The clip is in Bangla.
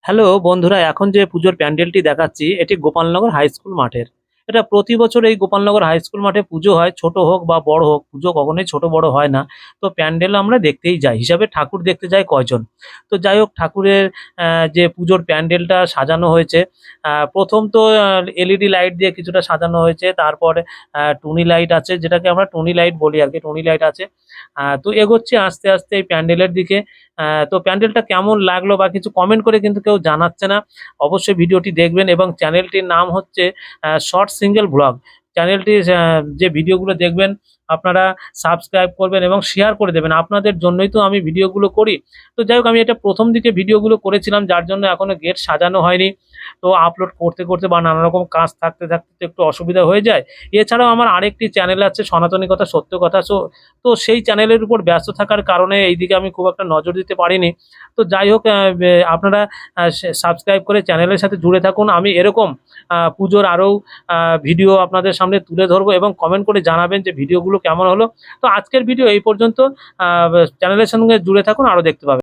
হ্যালো বন্ধুরা, এখন যে পুজোর প্যান্ডেলটি দেখাচ্ছি এটি গোপালনগর হাই স্কুল মাঠের। এটা প্রতি বছর এই গোপালনগর হাই স্কুল মাঠে পুজো হয়, ছোট হোক বা বড় হোক, পুজো কখনোই ছোট বড় হয় না। তো প্যান্ডেল আমরা দেখতেই যাই, হিসাবে ঠাকুর দেখতে যায় কয়জন। তো যাই হোক, ঠাকুরের যে পুজোর প্যান্ডেলটা সাজানো হয়েছে, প্রথম তো এলইডি লাইট দিয়ে কিছুটা সাজানো হয়েছে, তারপরে টুনি লাইট আছে, যেটাকে আমরা টুনি লাইট বলি আর কি, টুনি লাইট আছে। তো এগোচ্ছি আস্তে আস্তে এই প্যান্ডেলের দিকে। তো প্যান্ডেলটা কেমন লাগলো বা কিছু কমেন্ট করে কিন্তু কেউ জানাচ্ছে না। অবশ্যই ভিডিওটি দেখবেন এবং চ্যানেলটির নাম হচ্ছে শর্ট সিঙ্গেল ব্লগ। চ্যানেলটি যে ভিডিওগুলো দেখবেন আপনারা সাবস্ক্রাইব করবেন এবং শেয়ার করে দেবেন, আপনাদের জন্যই তো আমি ভিডিওগুলো করি। তো যাই হোক, আমি এটা প্রথম দিকে ভিডিওগুলো করেছিলাম, যার জন্য এখনো গেট সাজানো হয়নি। তো আপলোড করতে করতে বা নানা রকম কাজ থাকতে থাকতে তো একটু অসুবিধা হয়ে যায়। এছাড়াও আমার আরেকটি চ্যানেল আছে, সনাতনী কথা সত্য কথা। তো সেই চ্যানেলের উপর ব্যস্ত থাকার কারণে এইদিকে আমি খুব একটা নজর দিতে পারিনি। তো যাই হোক, আপনারা সাবস্ক্রাইব করে চ্যানেলের সাথে জুড়ে থাকুন। আমি এরকম পুজোর আরও ভিডিও আপনাদের সামনে তুলে ধরবো এবং কমেন্ট করে জানাবেন যে ভিডিওগুলো কেমন হলো। তো আজকের ভিডিও এই পর্যন্ত। চ্যানেলের সঙ্গে জুড়ে থাকুন, আরও দেখতে পাবেন।